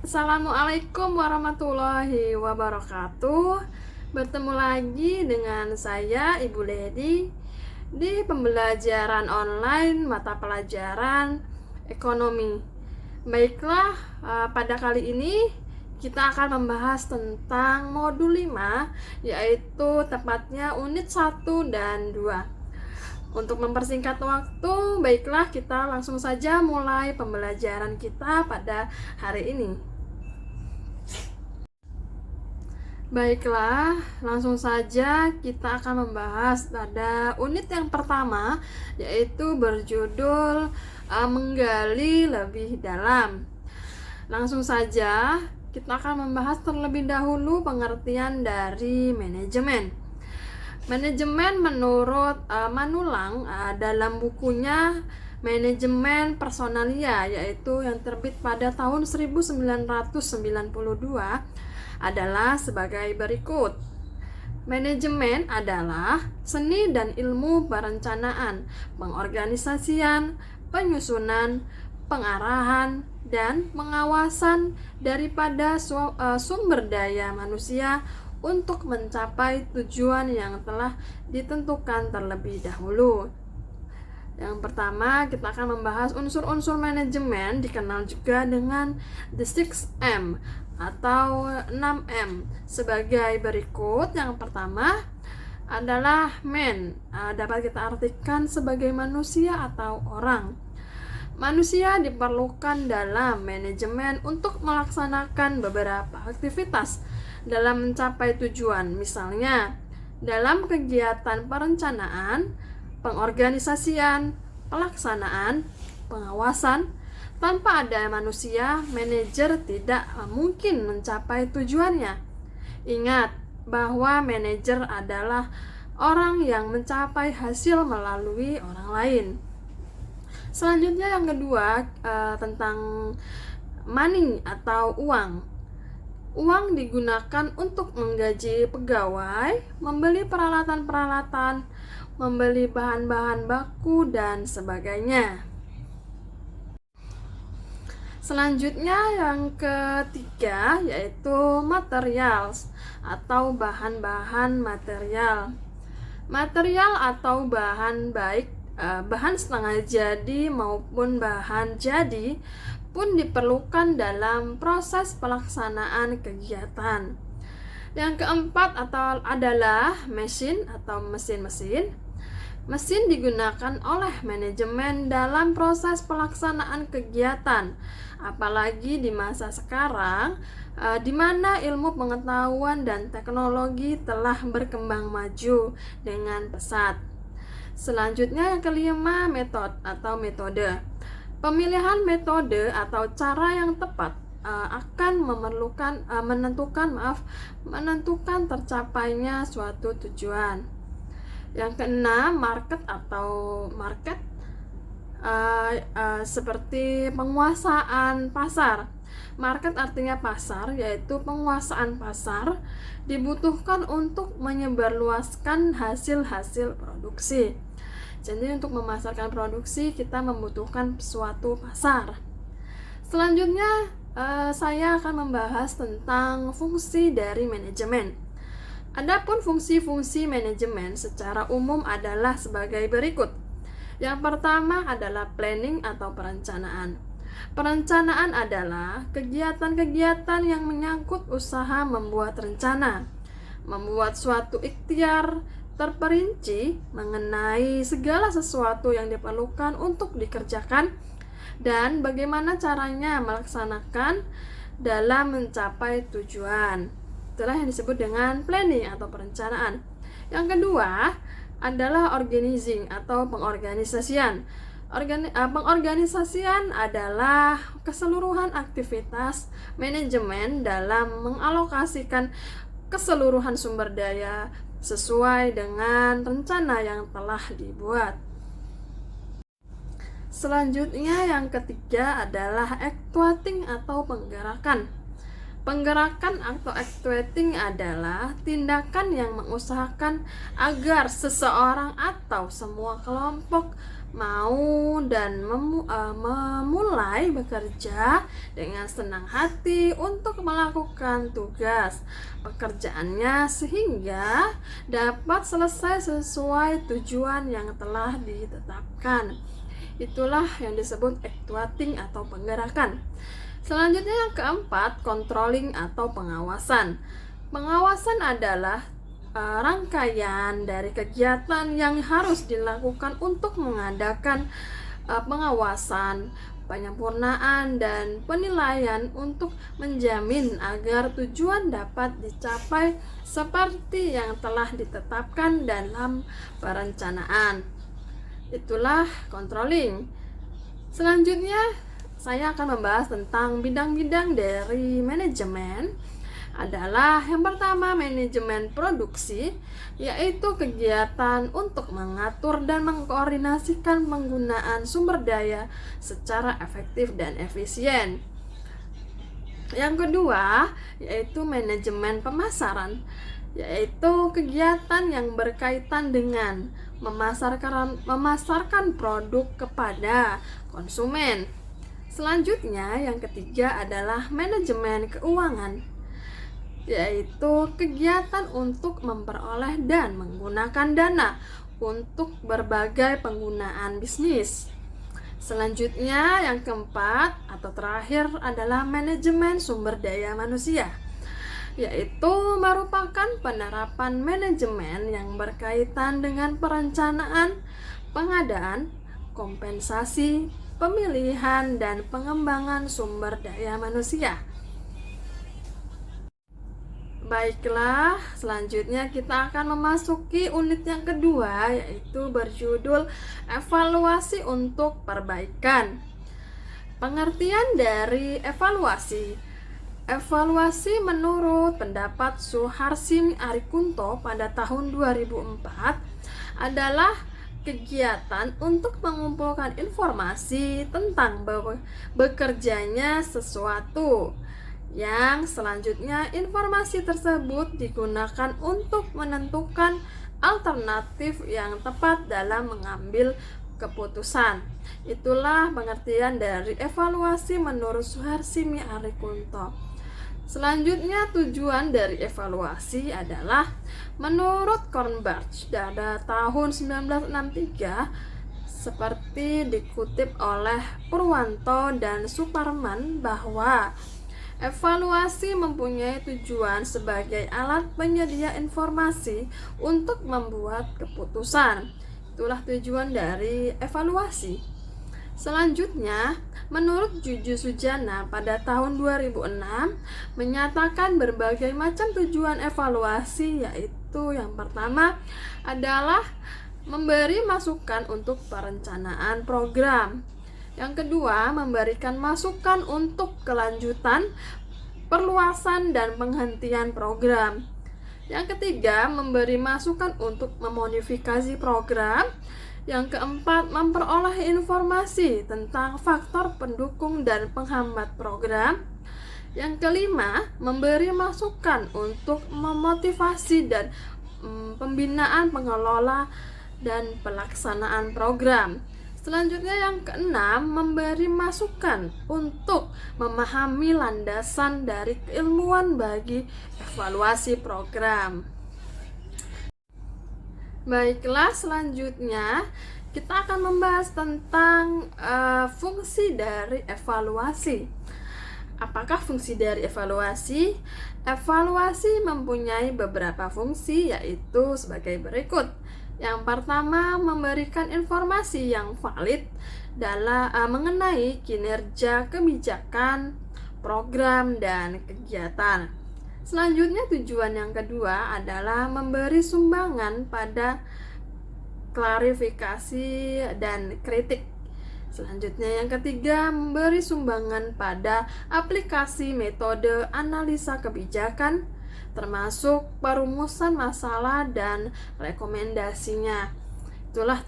Assalamualaikum warahmatullahi wabarakatuh. Bertemu lagi dengan saya Ibu Ledi di pembelajaran online mata pelajaran ekonomi. Baiklah, pada kali ini kita akan membahas tentang modul 5, yaitu tepatnya unit 1 dan 2. Untuk mempersingkat waktu, baiklah kita langsung saja mulai pembelajaran kita pada hari ini. Baiklah, langsung saja kita akan membahas pada unit yang pertama, yaitu berjudul menggali lebih dalam. Langsung saja kita akan membahas terlebih dahulu pengertian dari manajemen. Manajemen menurut Manulang dalam bukunya Manajemen Personalia, yaitu yang terbit pada tahun 1992, adalah sebagai berikut. Manajemen adalah seni dan ilmu perencanaan, pengorganisasian, penyusunan, pengarahan, dan pengawasan daripada sumber daya manusia untuk mencapai tujuan yang telah ditentukan terlebih dahulu. Yang pertama, kita akan membahas unsur-unsur manajemen, dikenal juga dengan the 6M atau 6M sebagai berikut. Yang pertama adalah man, dapat kita artikan sebagai manusia atau orang. Manusia diperlukan dalam manajemen untuk melaksanakan beberapa aktivitas dalam mencapai tujuan, misalnya dalam kegiatan perencanaan, pengorganisasian, pelaksanaan, pengawasan. Tanpa ada manusia, manajer tidak mungkin mencapai tujuannya. Ingat bahwa manajer adalah orang yang mencapai hasil melalui orang lain. Selanjutnya yang kedua, tentang money atau uang. Uang digunakan untuk menggaji pegawai, membeli peralatan-peralatan, membeli bahan-bahan baku, dan sebagainya. Selanjutnya yang ketiga, yaitu materials atau bahan-bahan material. Material atau bahan baik, bahan setengah jadi maupun bahan jadi pun diperlukan dalam proses pelaksanaan kegiatan. Yang keempat adalah mesin atau mesin-mesin. Mesin digunakan oleh manajemen dalam proses pelaksanaan kegiatan, apalagi di masa sekarang di mana ilmu pengetahuan dan teknologi telah berkembang maju dengan pesat. Selanjutnya yang kelima, metode. Pemilihan metode atau cara yang tepat akan menentukan tercapainya suatu tujuan. Yang keenam, market seperti penguasaan pasar. Market artinya pasar, yaitu penguasaan pasar dibutuhkan untuk menyebarluaskan hasil-hasil produksi. Jadi untuk memasarkan produksi kita membutuhkan suatu pasar. Selanjutnya saya akan membahas tentang fungsi dari manajemen. Adapun fungsi-fungsi manajemen secara umum adalah sebagai berikut. Yang pertama adalah planning atau perencanaan. Perencanaan adalah kegiatan-kegiatan yang menyangkut usaha membuat rencana, membuat suatu ikhtiar terperinci mengenai segala sesuatu yang diperlukan untuk dikerjakan dan bagaimana caranya melaksanakan dalam mencapai tujuan. Itulah yang disebut dengan planning atau perencanaan. Yang kedua adalah organizing atau pengorganisasian. Pengorganisasian adalah keseluruhan aktivitas manajemen dalam mengalokasikan keseluruhan sumber daya sesuai dengan rencana yang telah dibuat. Selanjutnya yang ketiga adalah actuating atau penggerakan. Penggerakan atau actuating adalah tindakan yang mengusahakan agar seseorang atau semua kelompok mau dan memulai bekerja dengan senang hati untuk melakukan tugas pekerjaannya sehingga dapat selesai sesuai tujuan yang telah ditetapkan. Itulah yang disebut actuating atau penggerakan. Selanjutnya yang keempat, controlling atau pengawasan. Pengawasan adalah rangkaian dari kegiatan yang harus dilakukan untuk mengadakan pengawasan, penyempurnaan, dan penilaian untuk menjamin agar tujuan dapat dicapai seperti yang telah ditetapkan dalam perencanaan. Itulah controlling. Selanjutnya saya akan membahas tentang bidang-bidang dari manajemen. Adalah yang pertama, manajemen produksi, yaitu kegiatan untuk mengatur dan mengkoordinasikan penggunaan sumber daya secara efektif dan efisien. Yang kedua, yaitu manajemen pemasaran, yaitu kegiatan yang berkaitan dengan memasarkan produk kepada konsumen. Selanjutnya, yang ketiga adalah manajemen keuangan, yaitu kegiatan untuk memperoleh dan menggunakan dana untuk berbagai penggunaan bisnis. Selanjutnya, yang keempat atau terakhir adalah manajemen sumber daya manusia, yaitu merupakan penerapan manajemen yang berkaitan dengan perencanaan, pengadaan, kompensasi, pemilihan, dan pengembangan sumber daya manusia. Baiklah, selanjutnya kita akan memasuki unit yang kedua, yaitu berjudul evaluasi untuk perbaikan. Pengertian dari evaluasi. Evaluasi menurut pendapat Suharsi Arikunto pada tahun 2004 adalah kegiatan untuk mengumpulkan informasi tentang bekerjanya sesuatu, yang selanjutnya informasi tersebut digunakan untuk menentukan alternatif yang tepat dalam mengambil keputusan. Itulah pengertian dari evaluasi menurut Suharsi Arikunto. Selanjutnya, tujuan dari evaluasi adalah menurut Kornberg pada tahun 1963, seperti dikutip oleh Purwanto dan Suparman, bahwa evaluasi mempunyai tujuan sebagai alat penyedia informasi untuk membuat keputusan. Itulah tujuan dari evaluasi. Selanjutnya, menurut Juju Sujana pada tahun 2006 menyatakan berbagai macam tujuan evaluasi, yaitu yang pertama adalah memberi masukan untuk perencanaan program. Yang kedua, memberikan masukan untuk kelanjutan, perluasan, dan penghentian program. Yang ketiga, memberi masukan untuk memodifikasi program. Yang keempat, memperoleh informasi tentang faktor pendukung dan penghambat program. Yang kelima, memberi masukan untuk memotivasi dan pembinaan pengelola dan pelaksanaan program. Selanjutnya yang keenam, memberi masukan untuk memahami landasan dari keilmuan bagi evaluasi program. Baiklah, selanjutnya kita akan membahas tentang fungsi dari evaluasi. Apakah fungsi dari evaluasi? Evaluasi mempunyai beberapa fungsi, yaitu sebagai berikut. Yang pertama, memberikan informasi yang valid dalam mengenai kinerja kebijakan, program, dan kegiatan. Selanjutnya, tujuan yang kedua adalah memberi sumbangan pada klarifikasi dan kritik. Selanjutnya yang ketiga, memberi sumbangan pada aplikasi metode analisa kebijakan, termasuk perumusan masalah dan rekomendasinya. Itulah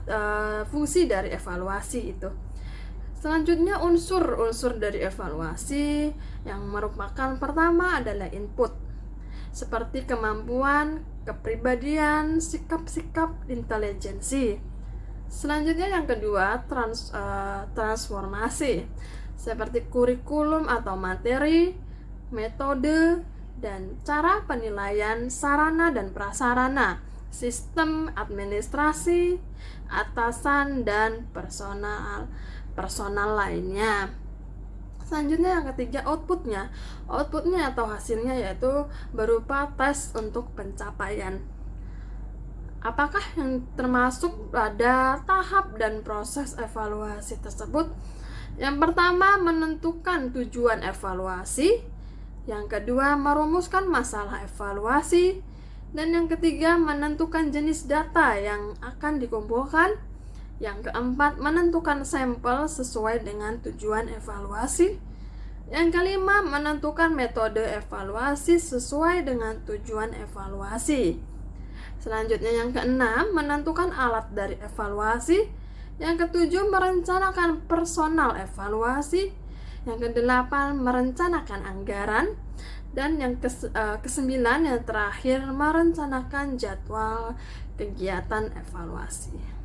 fungsi dari evaluasi itu. Selanjutnya, unsur-unsur dari evaluasi yang merupakan pertama adalah input, seperti kemampuan, kepribadian, sikap-sikap, intelijensi. Selanjutnya yang kedua, transformasi seperti kurikulum atau materi, metode, dan cara penilaian sarana dan prasarana, sistem administrasi, atasan, dan personal lainnya. Selanjutnya yang ketiga, outputnya atau hasilnya yaitu berupa tes untuk pencapaian. Apakah yang termasuk pada tahap dan proses evaluasi tersebut? Yang pertama, menentukan tujuan evaluasi. Yang kedua, merumuskan masalah evaluasi. Dan yang ketiga, menentukan jenis data yang akan dikumpulkan. Yang keempat, menentukan sampel sesuai dengan tujuan evaluasi. Yang kelima, menentukan metode evaluasi sesuai dengan tujuan evaluasi. Selanjutnya yang keenam, menentukan alat dari evaluasi. Yang ketujuh, merencanakan personal evaluasi. Yang kedelapan, merencanakan anggaran. Dan yang kesembilan, yang terakhir, merencanakan jadwal kegiatan evaluasi.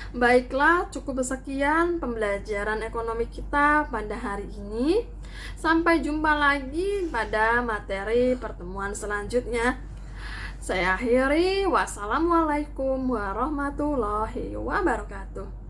Baiklah, cukup sekian pembelajaran ekonomi kita pada hari ini. Sampai jumpa lagi pada materi pertemuan selanjutnya. Saya akhiri. Wassalamualaikum warahmatullahi wabarakatuh.